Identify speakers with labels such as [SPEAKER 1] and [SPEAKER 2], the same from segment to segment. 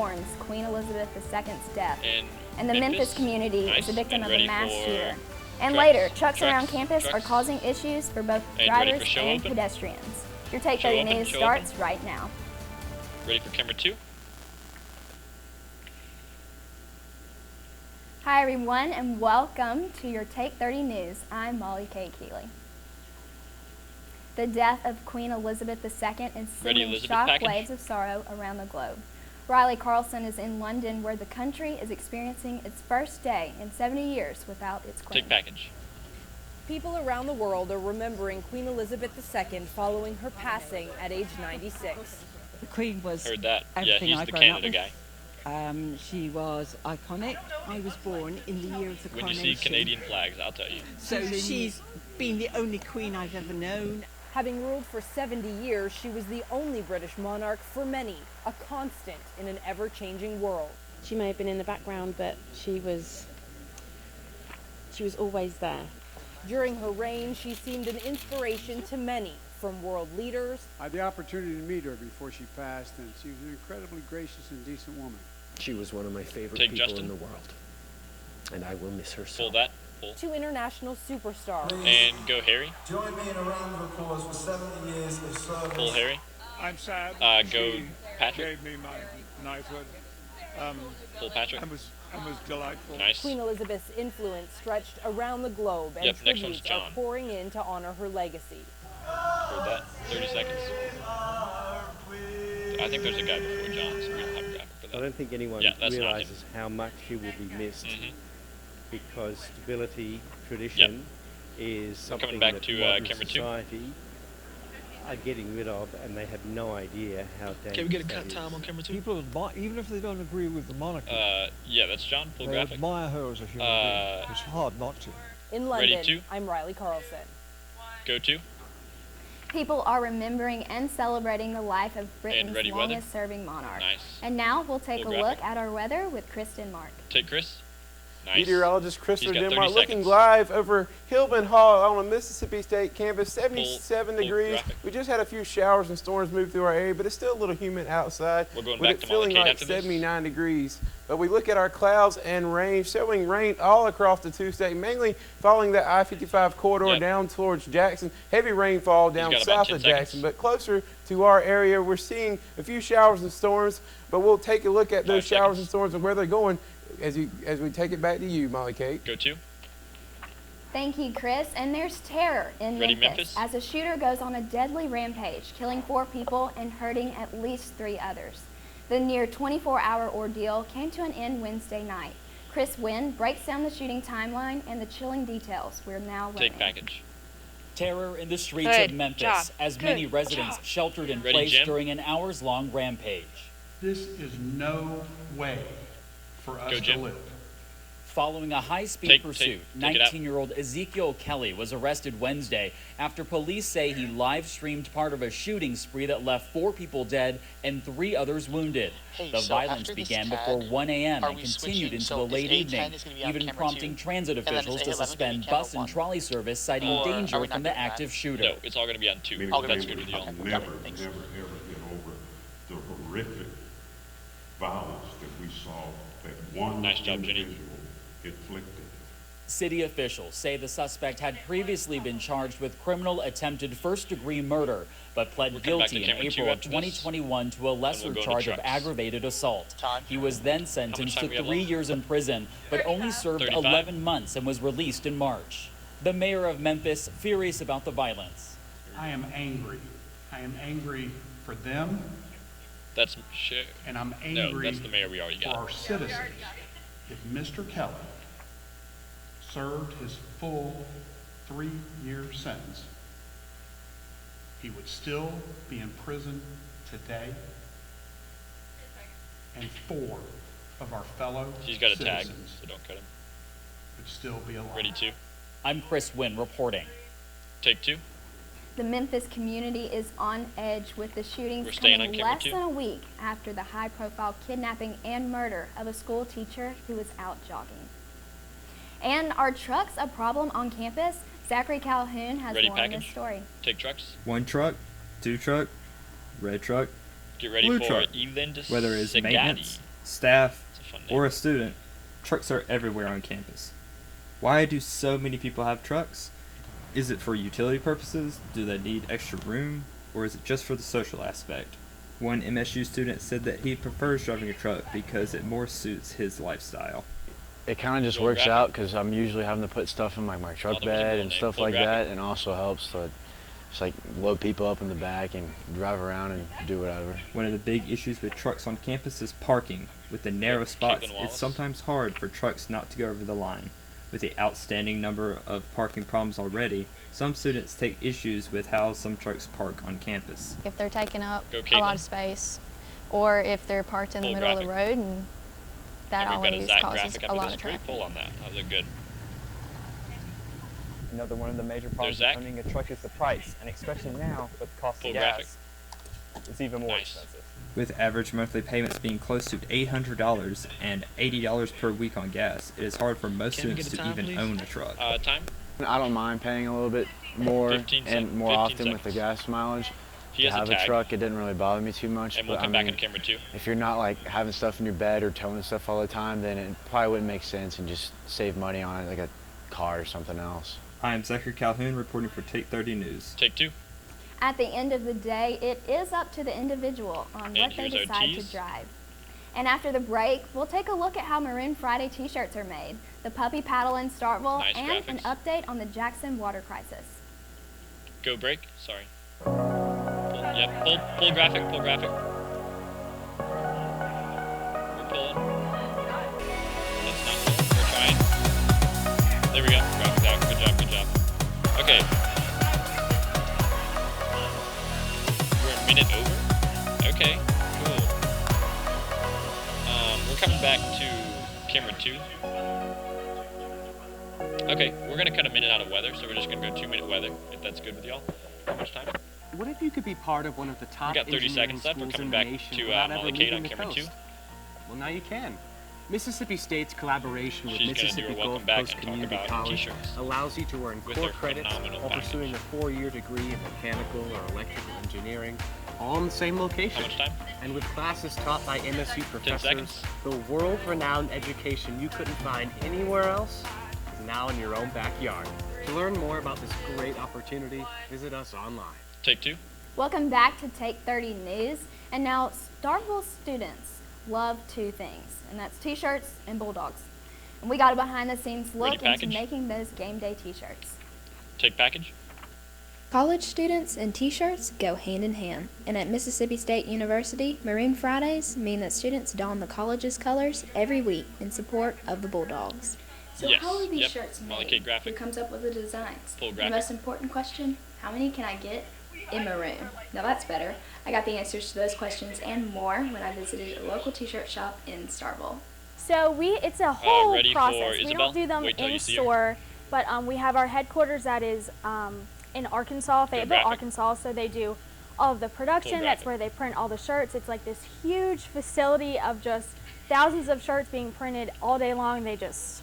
[SPEAKER 1] mourns Queen Elizabeth II's death, and the Memphis community is the victim of a mass shooter. And later, trucks around campus are causing issues for both drivers and pedestrians. Your Take 30 News starts right now.
[SPEAKER 2] Ready for camera 2?
[SPEAKER 1] Hi everyone, and welcome to your Take 30 News. I'm MolliKate Keehley. The death of Queen Elizabeth II is sending shock waves of sorrow around the globe. Riley Carlson is in London, where the country is experiencing its first day in 70 years without its queen.
[SPEAKER 2] Take package.
[SPEAKER 3] People around the world are remembering Queen Elizabeth II following her passing at age 96.
[SPEAKER 4] The Queen was
[SPEAKER 2] Heard that. Yeah,
[SPEAKER 4] everything
[SPEAKER 2] he's
[SPEAKER 4] I've
[SPEAKER 2] the
[SPEAKER 4] grown up
[SPEAKER 2] Canada
[SPEAKER 4] with.
[SPEAKER 2] guy.
[SPEAKER 4] She was iconic. I was born in the year of the
[SPEAKER 2] When
[SPEAKER 4] coronation.
[SPEAKER 2] you see Canadian flags, I'll tell you.
[SPEAKER 4] So she's been the only queen I've ever known.
[SPEAKER 3] Having ruled for 70 years, she was the only British monarch for many, a constant in an ever-changing world.
[SPEAKER 5] She may have been in the background, but she was always there.
[SPEAKER 3] During her reign, she seemed an inspiration to many, from world leaders.
[SPEAKER 6] I had the opportunity to meet her before she passed, and she was an incredibly gracious and decent woman.
[SPEAKER 7] She was one of my favorite people in the world, and I will miss her so.
[SPEAKER 2] Pull that.
[SPEAKER 3] Two international superstars.
[SPEAKER 2] And go Harry.
[SPEAKER 8] Join me in a round of applause for 70 years of service.
[SPEAKER 2] Pull Harry.
[SPEAKER 9] I'm sad.
[SPEAKER 2] Go Patrick.
[SPEAKER 9] Gave me my knighthood.
[SPEAKER 2] Pull Patrick.
[SPEAKER 9] It was delightful.
[SPEAKER 2] Nice.
[SPEAKER 3] Queen Elizabeth's influence stretched around the globe, and tributes are pouring in to honor her legacy.
[SPEAKER 2] Heard that. 30 seconds. I think there's a guy before John, so we don't have a graphic for that.
[SPEAKER 10] I don't think anyone realizes how much she will be missed. Because stability, tradition is something that modern society are getting rid of, and they have no idea how dangerous.
[SPEAKER 11] Can we get a cut time on camera 2?
[SPEAKER 12] People admire, even if they don't agree with the monarchy.
[SPEAKER 2] Yeah, that's John. Pull
[SPEAKER 12] they
[SPEAKER 2] graphic.
[SPEAKER 12] Admire her as a human being. It's hard not to.
[SPEAKER 3] In London, I'm Riley Carlson.
[SPEAKER 2] Go to.
[SPEAKER 1] People are remembering and celebrating the life of Britain's longest-serving monarch.
[SPEAKER 2] Nice.
[SPEAKER 1] And now we'll take a look at our weather with Kristen Mark.
[SPEAKER 2] Take Chris. Nice.
[SPEAKER 13] Meteorologist Christopher Denmark looking live over Hillman Hall on a Mississippi State campus, 77 degrees. We just had a few showers and storms move through our area, but it's still a little humid outside.
[SPEAKER 2] We're going
[SPEAKER 13] with
[SPEAKER 2] back
[SPEAKER 13] it
[SPEAKER 2] to
[SPEAKER 13] feeling
[SPEAKER 2] MolliKate
[SPEAKER 13] like
[SPEAKER 2] after
[SPEAKER 13] 79 degrees. But we look at our clouds and rain, showing rain all across the two-state, mainly following the I-55 corridor down towards Jackson. Heavy rainfall down south of Jackson, but closer to our area, we're seeing a few showers and storms. But we'll take a look at those showers and storms and where they're going as we take it back to you, MolliKate.
[SPEAKER 2] Go to.
[SPEAKER 1] Thank you, Chris. And there's terror in Memphis as a shooter goes on a deadly rampage, killing 4 people and hurting at least 3 others. The near 24-hour ordeal came to an end Wednesday night. Chris Wynn breaks down the shooting timeline and the chilling details we're now learning.
[SPEAKER 2] Take package.
[SPEAKER 14] Terror in the streets of Memphis as many residents sheltered in place during an hours-long rampage.
[SPEAKER 9] This is no way for us to live.
[SPEAKER 14] Following a high-speed pursuit, 19-year-old Ezekiel Kelly was arrested Wednesday after police say he live-streamed part of a shooting spree that left 4 people dead and 3 others wounded. The violence began before 1 a.m. and continued into the late evening, even prompting transit officials to suspend bus and trolley service, citing danger from the active shooter.
[SPEAKER 2] No, it's all going to be on 2. That's good with you all.
[SPEAKER 15] Never, ever get over the horrific violence that we saw that one individual inflicted.
[SPEAKER 14] City officials say the suspect had previously been charged with criminal attempted first-degree murder, but pled guilty in April of 2021 to a lesser charge of aggravated assault. He was then sentenced to 3 years in prison, but only served 11 months and was released in March. The mayor of Memphis furious about the violence.
[SPEAKER 9] I am angry. I am angry for them.
[SPEAKER 2] That's
[SPEAKER 9] and I'm angry
[SPEAKER 2] no, that's the mayor we already got.
[SPEAKER 9] For our citizens. If Mr. Kelly served his full 3-year sentence, he would still be in prison today, and 4 of our fellow
[SPEAKER 2] He's got a tag,
[SPEAKER 9] citizens
[SPEAKER 2] so don't cut him.
[SPEAKER 9] Would still be alive.
[SPEAKER 2] Ready 2.
[SPEAKER 14] I'm Chris Wynn reporting.
[SPEAKER 2] Take 2.
[SPEAKER 1] The Memphis community is on edge with the shootings coming less than a week after the high-profile kidnapping and murder of a school teacher who was out jogging. And are trucks a problem on campus? Zachary Calhoun has more on this story.
[SPEAKER 2] Take trucks.
[SPEAKER 16] 1 truck, 2 truck, red truck,
[SPEAKER 2] get ready
[SPEAKER 16] blue
[SPEAKER 2] for
[SPEAKER 16] truck.
[SPEAKER 2] Eveland
[SPEAKER 16] Whether it's maintenance,
[SPEAKER 11] staff, or a student, trucks are everywhere on campus. Why do so many people have trucks? Is it for utility purposes? Do they need extra room? Or is it just for the social aspect? One MSU student said that he prefers driving a truck because it more suits his lifestyle.
[SPEAKER 16] It kind of just works out because I'm usually having to put stuff in my truck bed and stuff like that, and also helps to just like load people up in the back and drive around and do whatever.
[SPEAKER 11] One of the big issues with trucks on campus is parking. With the narrow spots, it's sometimes hard for trucks not to go over the line. With the outstanding number of parking problems already, some students take issues with how some trucks park on campus.
[SPEAKER 17] If they're taking up a lot of space, or if they're parked in the middle of the road, and that always causes a lot of traffic.
[SPEAKER 2] Pull on that. That look good.
[SPEAKER 18] Another one of the major problems with owning a truck is the price, and especially now with the cost of gas, it's even more expensive.
[SPEAKER 11] With average monthly payments being close to $800 and $80 per week on gas, it is hard for most students to even own a truck.
[SPEAKER 2] Time?
[SPEAKER 16] I don't mind paying a little bit more and more often with the gas mileage. To have a truck, it didn't really bother me too much.
[SPEAKER 2] And we'll come back on camera too.
[SPEAKER 16] If you're not like having stuff in your bed or towing stuff all the time, then it probably wouldn't make sense and just save money on it, like a car or something else.
[SPEAKER 11] I am Zachary Calhoun reporting for Take 30 News.
[SPEAKER 2] Take 2.
[SPEAKER 1] At the end of the day, it is up to the individual on what they decide to drive. And after the break, we'll take a look at how Maroon Friday t-shirts are made, the puppy paddle in Starkville, and an update on the Jackson water crisis.
[SPEAKER 2] Go break. Sorry. Pull graphic. We're pulling. That's not pulling. We're trying. There we go. Graphic. Good job. Okay. We're a minute over. Okay. Cool. We're coming back to camera 2. Okay, we're gonna cut a minute out of weather, so we're just gonna go 2-minute weather, if that's good with y'all. How much time?
[SPEAKER 19] What if you could be part of one of the top
[SPEAKER 2] we got 30 seconds left. We're coming back to MolliKate on camera 2.
[SPEAKER 19] Well, now you can. Mississippi State's collaboration with
[SPEAKER 2] She's
[SPEAKER 19] Mississippi Gulf Coast Community College allows you to earn core credits while pursuing a 4-year degree in mechanical or electrical engineering, all in the same location.
[SPEAKER 2] How much time?
[SPEAKER 19] And with classes taught by MSU professors, the world-renowned education you couldn't find anywhere else is now in your own backyard. To learn more about this great opportunity, visit us online.
[SPEAKER 2] Take 2.
[SPEAKER 1] Welcome back to Take 30 News. And now, Starkville students love 2 things, and that's t-shirts and Bulldogs. And we got a behind-the-scenes look into making those game day t-shirts.
[SPEAKER 2] Take package.
[SPEAKER 1] College students and t-shirts go hand in hand. And at Mississippi State University, Maroon Fridays mean that students don the college's colors every week in support of the Bulldogs. So how are these shirts made?
[SPEAKER 2] MolliKate graphic.
[SPEAKER 1] Who comes up with the designs?
[SPEAKER 2] Full
[SPEAKER 1] The
[SPEAKER 2] graphic.
[SPEAKER 1] most important question, how many can I get in maroon? Now that's better. I got the answers to those questions and more when I visited a local t-shirt shop in Starkville.
[SPEAKER 20] So it's a whole process. We
[SPEAKER 2] Isabel?
[SPEAKER 20] don't do them
[SPEAKER 2] Wait till
[SPEAKER 20] in
[SPEAKER 2] you see
[SPEAKER 20] store, but we have our headquarters that is in Arkansas, Fayetteville, Arkansas. So they do all of the production. That's where they print all the shirts. It's like this huge facility of just thousands of shirts being printed all day long. They just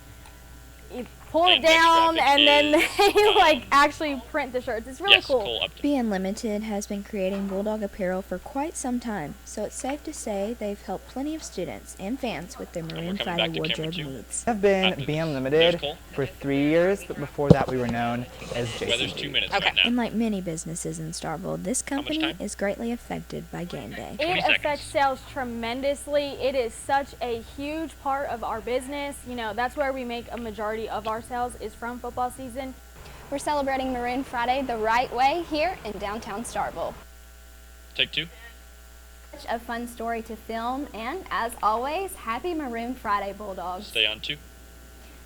[SPEAKER 20] pull it down and then they like actually print the shirts. It's really cool.
[SPEAKER 1] Be Unlimited has been creating Bulldog apparel for quite some time, so it's safe to say they've helped plenty of students and fans with their Maroon Friday wardrobe needs.
[SPEAKER 21] I've been Be Unlimited for 3 years, but before that we were known as
[SPEAKER 2] Weather's 2 minutes right now.
[SPEAKER 1] And like many businesses in Starkville, this company is greatly affected by game day.
[SPEAKER 20] It affects sales tremendously. It is such a huge part of our business. You know, that's where we make a majority of our sales is from football season.
[SPEAKER 1] We're celebrating Maroon Friday the right way here in downtown Starkville.
[SPEAKER 2] Take 2.
[SPEAKER 1] Such a fun story to film, and as always, happy Maroon Friday, Bulldogs.
[SPEAKER 2] Stay on 2.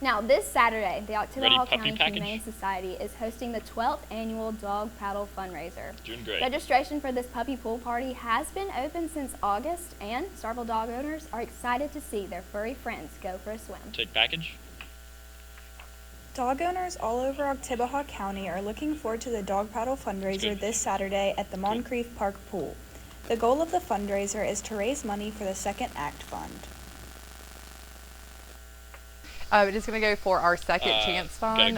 [SPEAKER 1] Now, this Saturday, the Ottawa County
[SPEAKER 2] package?
[SPEAKER 1] Humane Society is hosting the 12th annual Dog Paddle Fundraiser.
[SPEAKER 2] Doing great.
[SPEAKER 1] Registration for this puppy pool party has been open since August, and Starkville dog owners are excited to see their furry friends go for a swim.
[SPEAKER 2] Take package.
[SPEAKER 22] Dog owners all over Ottawa County are looking forward to the Dog Paddle fundraiser this Saturday at the Moncrief Park Pool. The goal of the fundraiser is to raise money for the Second Act Fund.
[SPEAKER 4] It is going to go for our Second Chance Fund,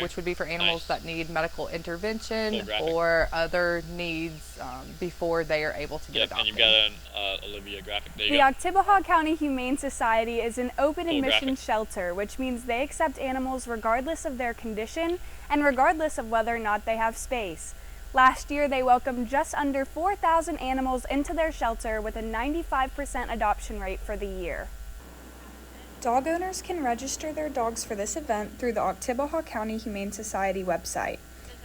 [SPEAKER 4] which would be for animals that need medical intervention or other needs before they are able to get adopted.
[SPEAKER 2] And you've got an Olivia graphic. There you
[SPEAKER 22] the
[SPEAKER 2] go.
[SPEAKER 22] Oktibbeha County Humane Society is an open admission shelter, which means they accept animals regardless of their condition and regardless of whether or not they have space. Last year, they welcomed just under 4,000 animals into their shelter with a 95% adoption rate for the year. Dog owners can register their dogs for this event through the Oktibbeha County Humane Society website.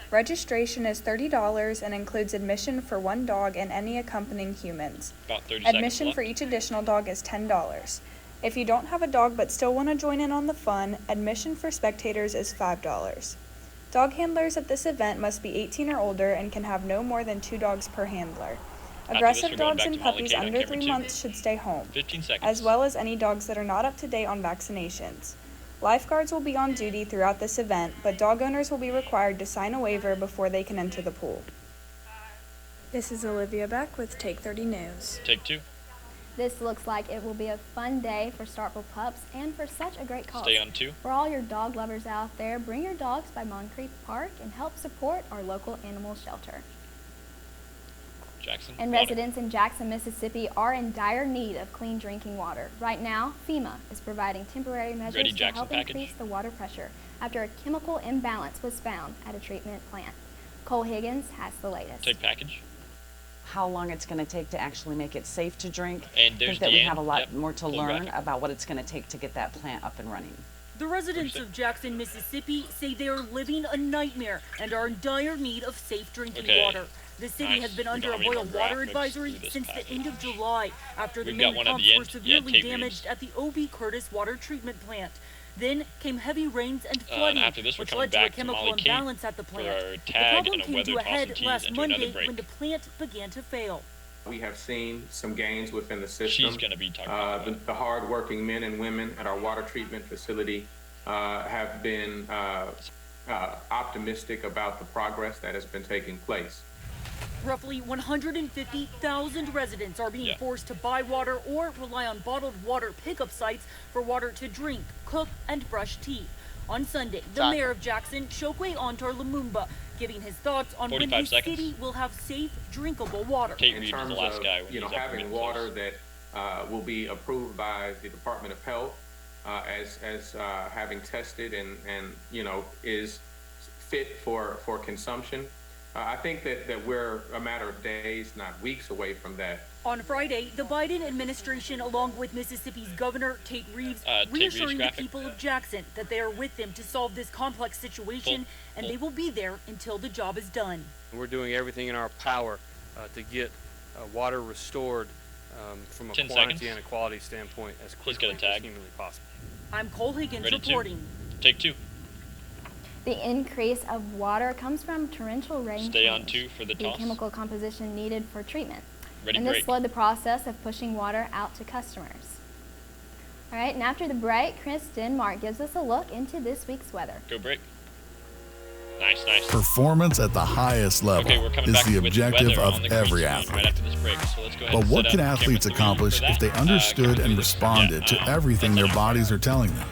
[SPEAKER 22] Registration is $30 and includes admission for one dog and any accompanying humans.
[SPEAKER 2] About 30
[SPEAKER 22] Admission
[SPEAKER 2] seconds
[SPEAKER 22] for each additional dog is $10. If you don't have a dog but still want to join in on the fun, admission for spectators is $5. Dog handlers at this event must be 18 or older and can have no more than 2 dogs per handler. Aggressive dogs and puppies under 3 months should stay home,
[SPEAKER 2] 15 seconds.
[SPEAKER 22] as well as any dogs that are not up to date on vaccinations. Lifeguards will be on duty throughout this event, but dog owners will be required to sign a waiver before they can enter the pool. This is Olivia Beck with Take 30 News.
[SPEAKER 2] Take 2.
[SPEAKER 1] This looks like it will be a fun day for Starkville pups and for such a great cause.
[SPEAKER 2] Stay on 2.
[SPEAKER 1] For all your dog lovers out there, bring your dogs by MoliKate Park and help support our local animal shelter.
[SPEAKER 2] Jackson.
[SPEAKER 1] And residents in Jackson, Mississippi are in dire need of clean drinking water. Right now, FEMA is providing temporary measures to help increase the water pressure after a chemical imbalance was found at a treatment plant. Cole Higgins has the latest.
[SPEAKER 2] Take package.
[SPEAKER 5] How long it's going to take to actually make it safe to drink.
[SPEAKER 2] And
[SPEAKER 5] I think that we have a lot more to learn about what it's going to take to get that plant up and running.
[SPEAKER 23] The residents of Jackson, Mississippi say they are living a nightmare and are in dire need of safe drinking water. The city has been under a boil water advisory since the end of July after the main pumps were severely damaged at the O.B. Curtis water treatment plant. Then came heavy rains and flooding, which led to a chemical imbalance at the plant. The problem came to a head last Monday when the plant began to fail.
[SPEAKER 24] We have seen some gains within the system.
[SPEAKER 2] She's going to be talking about
[SPEAKER 24] the hard-working men and women at our water treatment facility have been optimistic about the progress that has been taking place.
[SPEAKER 23] Roughly 150,000 residents are being forced to buy water or rely on bottled water pickup sites for water to drink, cook, and brush teeth. On Sunday, the mayor of Jackson, Chokwe Ontor Lumumba, giving his thoughts on when his city will have safe, drinkable water.
[SPEAKER 24] In terms of having water that will be approved by the Department of Health as having tested and is fit for consumption. I think that we're a matter of days, not weeks away from that.
[SPEAKER 23] On Friday, the Biden administration, along with Mississippi's Governor Tate Reeves, reassuring the people of Jackson that they are with them to solve this complex situation, and they will be there until the job is done.
[SPEAKER 25] We're doing everything in our power to get water restored from a quantity and a quality standpoint as quickly as humanly possible.
[SPEAKER 23] I'm Cole Higgins reporting.
[SPEAKER 2] Take 2.
[SPEAKER 1] The increase of water comes from torrential rain.
[SPEAKER 2] Stay on 2 for the toss.
[SPEAKER 1] The chemical composition needed for treatment.
[SPEAKER 2] Ready,
[SPEAKER 1] and this
[SPEAKER 2] break.
[SPEAKER 1] slowed the process of pushing water out to customers. All right, and after the break, Chris Denmark gives us a look into this week's weather.
[SPEAKER 2] Go break. Nice, nice.
[SPEAKER 26] Performance at the highest level is the objective of every athlete.
[SPEAKER 2] Right after this break, so let's go ahead
[SPEAKER 26] But
[SPEAKER 2] and
[SPEAKER 26] what
[SPEAKER 2] set
[SPEAKER 26] can
[SPEAKER 2] up
[SPEAKER 26] athletes accomplish if they understood and responded to everything their bodies are telling them?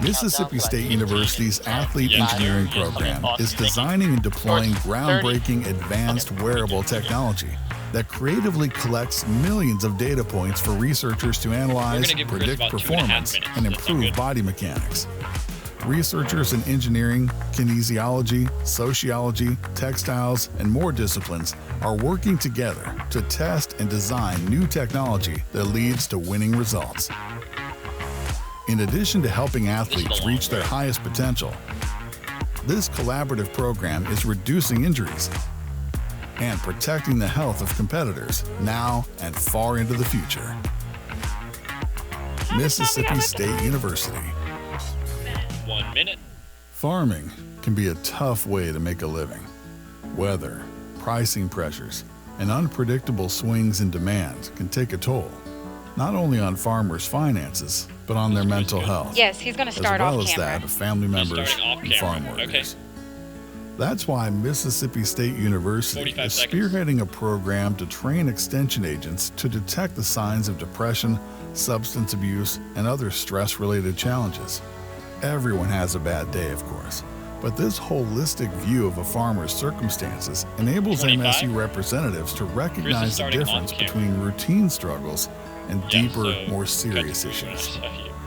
[SPEAKER 26] Mississippi State University's Athlete Engineering Program is designing and deploying groundbreaking advanced wearable technology that creatively collects millions of data points for researchers to analyze, predict performance, and improve body mechanics. Researchers in engineering, kinesiology, sociology, textiles, and more disciplines are working together to test and design new technology that leads to winning results. In addition to helping athletes reach their highest potential, this collaborative program is reducing injuries and protecting the health of competitors now and far into the future. Mississippi State University.
[SPEAKER 2] 1 minute.
[SPEAKER 26] Farming can be a tough way to make a living. Weather, pricing pressures, and unpredictable swings in demand can take a toll, not only on farmers' finances, but on their mental health.
[SPEAKER 27] Yes, he's going to start off camera.
[SPEAKER 26] As well as that of family members and farm workers. That's why Mississippi State University is spearheading a program to train extension agents to detect the signs of depression, substance abuse, and other stress-related challenges. Everyone has a bad day, of course, but this holistic view of a farmer's circumstances enables
[SPEAKER 2] 25.
[SPEAKER 26] MSU representatives to recognize the difference between routine struggles and deeper, more serious issues.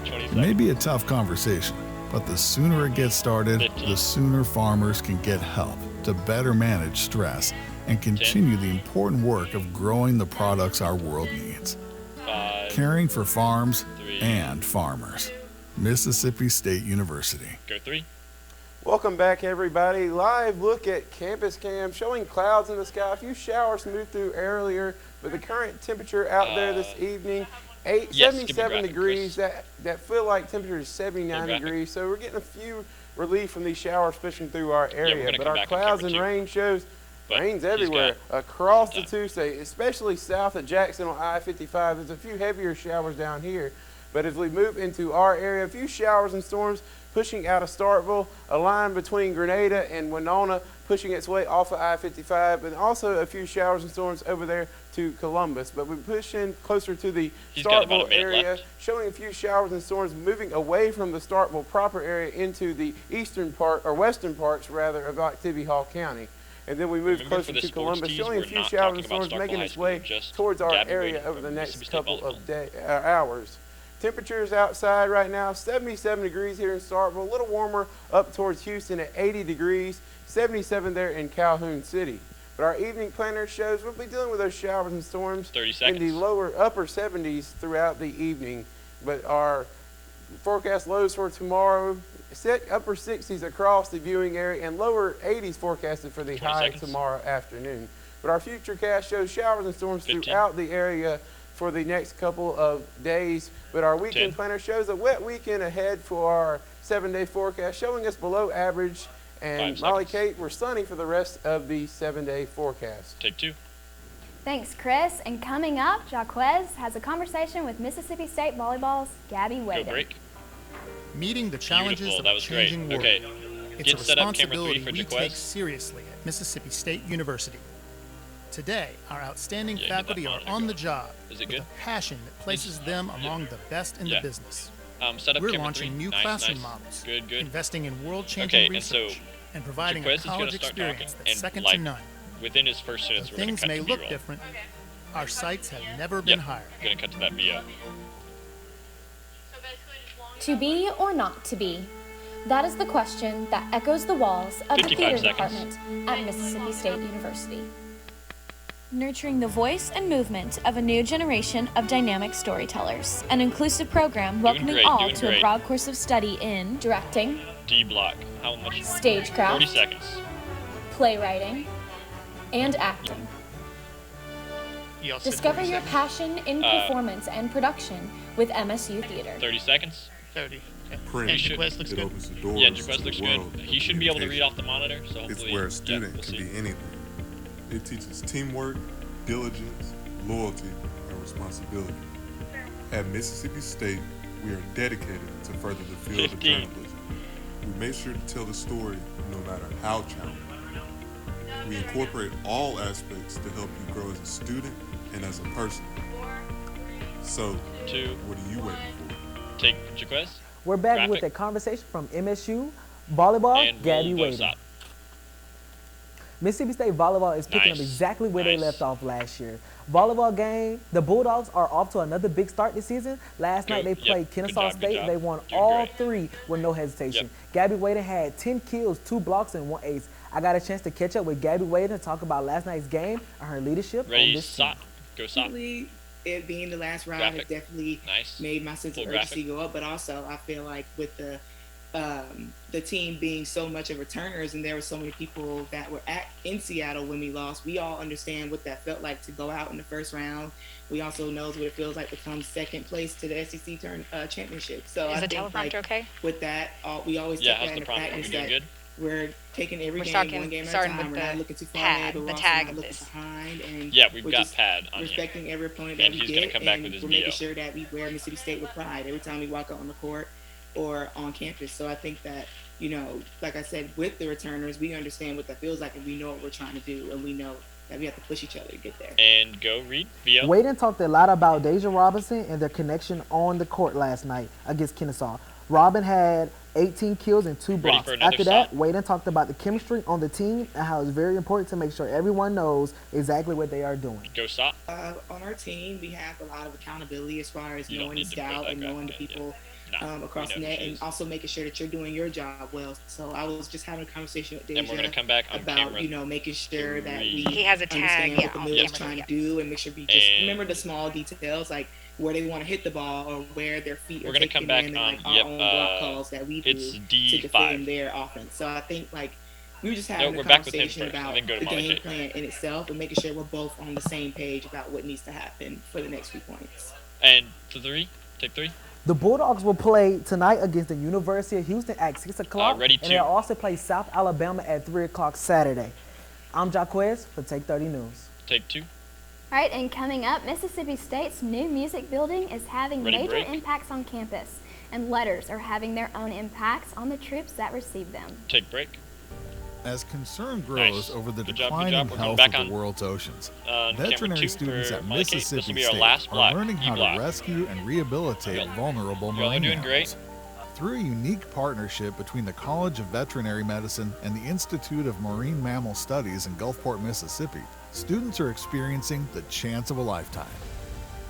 [SPEAKER 26] It may be a tough conversation, but the sooner it gets started, the sooner farmers can get help to better manage stress and continue the important work of growing the products our world needs.
[SPEAKER 2] 5,
[SPEAKER 26] Caring for farms
[SPEAKER 2] 3,
[SPEAKER 26] and farmers. Mississippi State University.
[SPEAKER 2] Go 3.
[SPEAKER 13] Welcome back, everybody. Live look at Campus Cam showing clouds in the sky. A few showers moved through earlier, but the current temperature out there this evening, 77 degrees. That feel like temperature is 79 degrees. So we're getting a few relief from these showers pushing through our area. But our clouds and rain shows rain's everywhere across the two-state, especially south of Jackson on I-55. There's a few heavier showers down here. But as we move into our area, a few showers and storms pushing out of Starkville, a line between Grenada and Winona pushing its way off of I-55, and also a few showers and storms over there to Columbus. But we push in closer to the Starkville area, showing a few showers and storms moving away from the Starkville proper area into the eastern part, or western parts rather, of Octavie Hall County. And then we move closer to Columbus, showing a few showers and storms making its way towards our area over the next couple of hours. Temperatures outside right now, 77 degrees here in Starkville, a little warmer up towards Houston at 80 degrees, 77 there in Calhoun City. But our evening planner shows we'll be dealing with those showers and storms in the upper 70s throughout the evening. But our forecast lows for tomorrow, upper 60s across the viewing area and lower 80s forecasted for the high tomorrow afternoon. But our futurecast shows showers and storms throughout the area for the next couple of days. But our weekend planner shows a wet weekend ahead for our 7-day forecast, showing us below average. And MolliKate, we're sunny for the rest of the 7-day forecast.
[SPEAKER 2] Take 2.
[SPEAKER 1] Thanks, Chris. And coming up, Jaquez has a conversation with Mississippi State Volleyball's Gabby Waden.
[SPEAKER 2] Go break.
[SPEAKER 3] Meeting the challenges of a changing world.
[SPEAKER 2] Okay.
[SPEAKER 3] It's a responsibility we take seriously at Mississippi State University. Today, our outstanding faculty are on the job with a passion that places them among the best in the business. We're launching new classroom models, investing in world-changing research, and providing a college experience that's second to none.
[SPEAKER 2] Within his first sentence,
[SPEAKER 3] Though things may look different, our sights have never been higher.
[SPEAKER 2] Gonna cut to that BO.
[SPEAKER 6] To be or not to be? That is the question that echoes the walls of the theater department at Mississippi State University. Nurturing the voice and movement of a new generation of dynamic storytellers. An inclusive program welcoming all to a broad course of study in directing,
[SPEAKER 2] D block. How much?
[SPEAKER 6] Stagecraft,
[SPEAKER 2] 40 seconds.
[SPEAKER 6] Playwriting, and acting. Discover your passion in performance and production with MSU Theater.
[SPEAKER 2] 30 seconds.
[SPEAKER 3] 30.
[SPEAKER 2] And
[SPEAKER 3] Jaquez looks good.
[SPEAKER 2] Yeah, Jaquez looks good. He should be able to read off the monitor, so hopefully.
[SPEAKER 7] It's where a student can be anything. It teaches teamwork, diligence, loyalty, and responsibility. At Mississippi State, we are dedicated to further the field of journalism. We make sure to tell the story no matter how challenging. We incorporate all aspects to help you grow as a student and as a person. So, what are you waiting for?
[SPEAKER 2] Take Jaquez.
[SPEAKER 8] We're back with a conversation from MSU Volleyball, Gabby Waden. Mississippi State Volleyball is picking up exactly where they left off last year. Volleyball game, the Bulldogs are off to another big start this season. Last night they played Kennesaw State and they won all three with no hesitation. Gabby Waden had 10 kills, 2 blocks, and 1 ace. I got a chance to catch up with Gabby Waden and talk about last night's game and her leadership on this team.
[SPEAKER 2] Go stop.
[SPEAKER 10] It being the last round, it definitely made my sense of urgency go up. But also, I feel like with the team being so much of returners, and there were so many people that were in Seattle when we lost, we all understand what that felt like to go out in the first round. We also know what it feels like to come second place to the SEC championship. So
[SPEAKER 12] is
[SPEAKER 10] I
[SPEAKER 12] the
[SPEAKER 10] think
[SPEAKER 12] teleprompter okay?
[SPEAKER 10] With that, we always take that into practice that we're taking every game one game at a time. We're not looking too far ahead, but we're also not looking behind. And
[SPEAKER 2] we've got Pad on
[SPEAKER 10] respecting
[SPEAKER 2] here.
[SPEAKER 10] every opponent that we
[SPEAKER 2] he's
[SPEAKER 10] get,
[SPEAKER 2] gonna come back
[SPEAKER 10] and
[SPEAKER 2] with his
[SPEAKER 10] we're making sure that we wear Mississippi State with pride every time we walk out on the court or on campus. So I think that you know, like I said, with the returners, we understand what that feels like, and we know what we're trying to do, and we know that we have to push each other to get there.
[SPEAKER 2] And go read VO.
[SPEAKER 8] Waden talked a lot about Deja Robinson and their connection on the court last night against Kennesaw. Robin had 18 kills and 2 blocks. After that, Waden talked about the chemistry on the team and how it's very important to make sure everyone knows exactly what they are doing.
[SPEAKER 2] Go stop.
[SPEAKER 10] On our team, we have a lot of accountability as far as knowing the scout and knowing the people across the net, and also making sure that you're doing your job well. So I was just having a conversation with Deja
[SPEAKER 2] and we're gonna come back on
[SPEAKER 10] about
[SPEAKER 2] camera.
[SPEAKER 10] You know, making sure that we
[SPEAKER 9] he has a tag,
[SPEAKER 10] understand what the middle is trying to do, and make sure we just remember the small details, like where they want to hit the ball or where their feet are taking in, and like our own block calls that we do to defend their offense. So I think like we were just having a conversation about the game plan in itself and making sure we're both on the same page about what needs to happen for the next few points.
[SPEAKER 2] And for 3, take 3.
[SPEAKER 8] The Bulldogs will play tonight against the University of Houston at 6 o'clock, and they'll also play South Alabama at 3 o'clock Saturday. I'm Jaquez for Take 30 News.
[SPEAKER 2] Take 2.
[SPEAKER 1] All right, and coming up, Mississippi State's new music building is having major impacts on campus, and letters are having their own impacts on the troops that receive them.
[SPEAKER 2] Take break.
[SPEAKER 26] As concern grows over the declining health of the world's oceans, veterinary students at Mississippi State are learning how to rescue and rehabilitate vulnerable marine animals. Through a unique partnership between the College of Veterinary Medicine and the Institute of Marine Mammal Studies in Gulfport, Mississippi, students are experiencing the chance of a lifetime.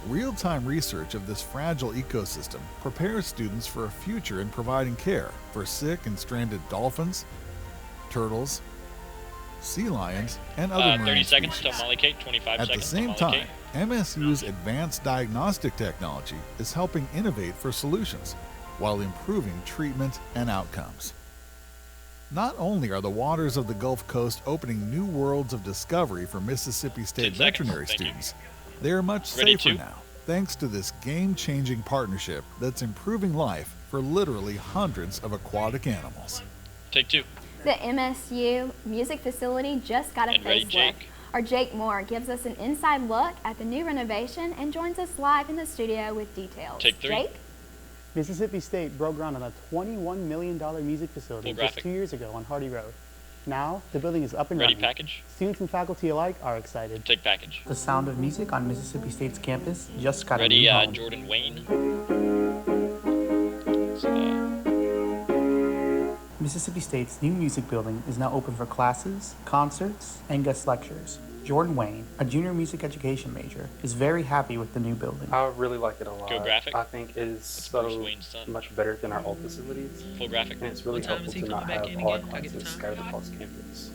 [SPEAKER 26] Real-time research of this fragile ecosystem prepares students for a future in providing care for sick and stranded dolphins, turtles, sea lions, and other marine
[SPEAKER 2] 30 seconds
[SPEAKER 26] species.
[SPEAKER 2] to MolliKate, 25
[SPEAKER 26] At
[SPEAKER 2] seconds
[SPEAKER 26] the same
[SPEAKER 2] to
[SPEAKER 26] time, MSU's advanced diagnostic technology is helping innovate for solutions while improving treatment and outcomes. Not only are the waters of the Gulf Coast opening new worlds of discovery for Mississippi State veterinary students, they are much safer now, thanks to this game-changing partnership that's improving life for literally hundreds of aquatic animals.
[SPEAKER 2] Take 2.
[SPEAKER 1] The MSU music facility just got a facelift. Our Jake Moore gives us an inside look at the new renovation and joins us live in the studio with details.
[SPEAKER 2] Take 3.
[SPEAKER 1] Jake?
[SPEAKER 12] Mississippi State broke ground on a $21 million music facility just 2 years ago on Hardy Road. Now, the building is up and running.
[SPEAKER 2] Package.
[SPEAKER 12] Students and faculty alike are excited.
[SPEAKER 2] Take package.
[SPEAKER 12] The sound of music on Mississippi State's campus just got a new home.
[SPEAKER 2] Jordan Wayne.
[SPEAKER 12] Mississippi State's new music building is now open for classes, concerts, and guest lectures. Jordan Wayne, a junior music education major, is very happy with the new building.
[SPEAKER 14] I really like it a lot.
[SPEAKER 2] Go graphic.
[SPEAKER 14] I think it is so much better than our old facilities.
[SPEAKER 2] Full graphic.
[SPEAKER 14] And it's really helpful to not have all our classes scattered across campus.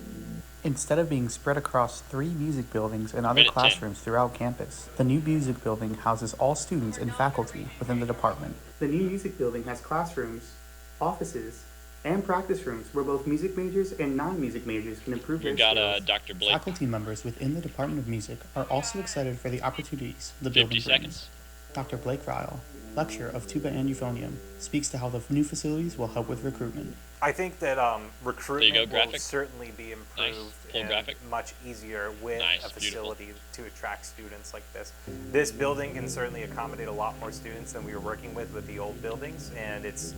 [SPEAKER 12] Instead of being spread across 3 music buildings and other classrooms throughout campus, the new music building houses all students and faculty within the department. The new music building has classrooms, offices, and practice rooms where both music majors and non-music majors can improve their skills.
[SPEAKER 2] Dr. Blake.
[SPEAKER 12] Faculty members within the Department of Music are also excited for the opportunities the building brings. Dr. Blake Ryle, lecturer of tuba and euphonium, speaks to how the new facilities will help with recruitment.
[SPEAKER 15] I think that recruitment will certainly be improved and much easier with a facility to attract students like this. This building can certainly accommodate a lot more students than we were working with the old buildings, and it's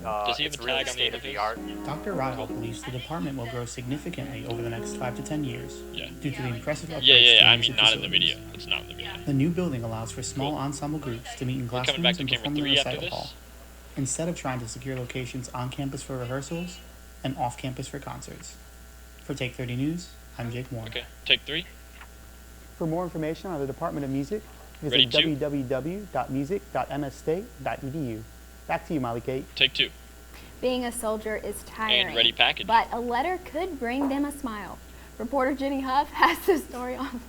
[SPEAKER 15] really state of the art.
[SPEAKER 12] Dr. Ryle believes the department will grow significantly over the next 5 to 10 years due to the impressive upgrades to
[SPEAKER 2] I
[SPEAKER 12] the
[SPEAKER 2] mean, not in the video. It's not in the video.
[SPEAKER 12] The new building allows for small ensemble groups to meet in classrooms and perform in the recital hall, instead of trying to secure locations on campus for rehearsals and off campus for concerts. For Take 30 News, I'm Jake Moore.
[SPEAKER 2] Okay, Take 3.
[SPEAKER 12] For more information on the Department of Music, visit www.music.msstate.edu. Back to you, MolliKate.
[SPEAKER 2] Take 2.
[SPEAKER 1] Being a soldier is tiring,
[SPEAKER 2] and ready package.
[SPEAKER 1] But a letter could bring them a smile. Reporter Jenny Huff has the story on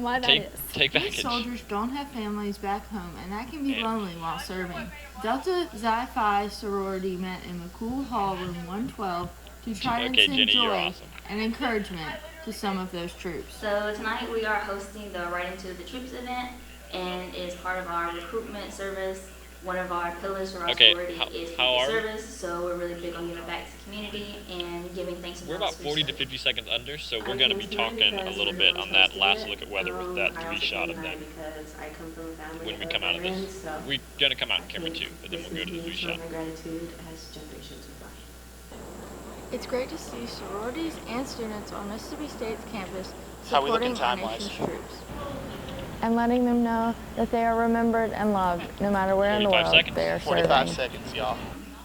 [SPEAKER 1] why that is.
[SPEAKER 2] Take package.
[SPEAKER 17] These soldiers don't have families back home, and that can be lonely while serving. Delta Xi Phi sorority met in McCool Hall Room 112 to try to send joy and encouragement to some of those troops.
[SPEAKER 18] So tonight we are hosting the Right Into the Troops event, and it's part of our recruitment service. One of our pillars for our sorority is community service, so we're really big on giving back to the community and giving thanks to
[SPEAKER 2] We're about 40 to 50 seconds under, so we're going to be talking a little bit on that last look at weather with that 3 shot of them. When we come out of this, we're going to come out in camera 2, but then we'll go to the 3 shot.
[SPEAKER 18] My gratitude as generations of life.
[SPEAKER 17] It's great to see sororities and students on Mississippi State's campus supporting our nation's troops.
[SPEAKER 9] And letting them know that they are remembered and loved no matter where in the world they are serving.
[SPEAKER 2] 45 seconds, y'all.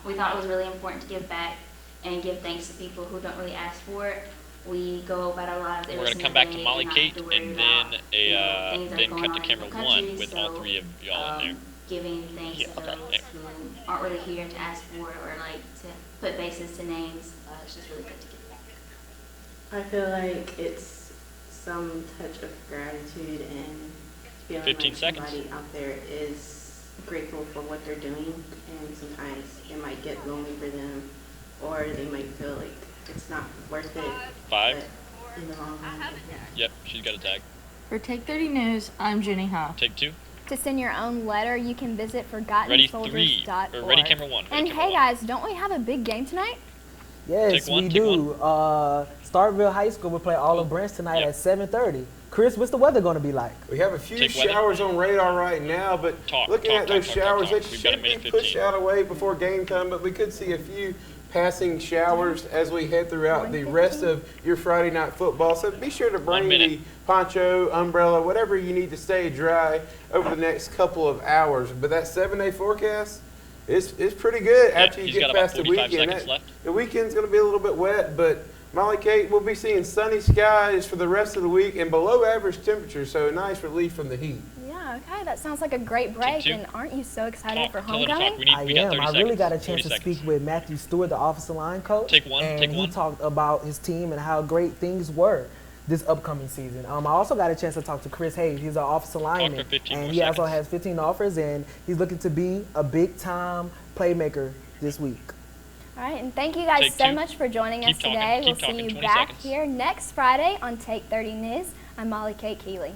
[SPEAKER 18] We thought it was really important to give back and give thanks to people who don't really ask for it. We go about our lives every single day.
[SPEAKER 2] We're going to come back to MolliKate and then cut to camera 1 with all 3 of y'all in there.
[SPEAKER 18] Giving thanks to those who aren't really here to ask for it or like to put faces to names. It's just really good to give back.
[SPEAKER 11] I feel like it's some touch of gratitude and feeling
[SPEAKER 2] 15
[SPEAKER 11] like
[SPEAKER 2] seconds.
[SPEAKER 11] Somebody out there is grateful for what they're doing, and sometimes it might get lonely for them, or they might feel like it's not worth it.
[SPEAKER 2] 5.
[SPEAKER 11] In the long run.
[SPEAKER 2] Yep, she's got a tag.
[SPEAKER 17] For Take 30 News, I'm Jenny Huff.
[SPEAKER 2] Take 2.
[SPEAKER 1] To send your own letter, you can visit
[SPEAKER 2] Ready 3,
[SPEAKER 1] forgottensoldiers.org.
[SPEAKER 2] or ready camera 1.
[SPEAKER 1] And hey guys, don't we have a big game tonight?
[SPEAKER 8] Yes, we do. Starkville High School will play Olive Branch tonight at 7:30. Chris, what's the weather going to be like?
[SPEAKER 13] We have a few showers on radar right now, but looking at those showers, they should be pushed out away before game time, but we could see a few passing showers as we head throughout the rest of your Friday night football. So be sure to bring the poncho, umbrella, whatever you need to stay dry over the next couple of hours. But that 7-day forecast is pretty good after you get past the weekend. The weekend's going to be a little bit wet, but MolliKate, we'll be seeing sunny skies for the rest of the week and below average temperatures, so a nice relief from the heat.
[SPEAKER 1] Yeah, okay, that sounds like a great break, and aren't you so excited for homecoming?
[SPEAKER 8] I am. I really got a chance to speak with Matthew Stewart, the offensive line coach, and he talked about his team and how great things were this upcoming season. I also got a chance to talk to Chris Hayes. He's an offensive lineman, and he also has 15 offers, and he's looking to be a big-time playmaker this week.
[SPEAKER 1] All right, and thank you guys so much for joining us today. We'll see you back here next Friday on Take 30 News. I'm MolliKate Keehley.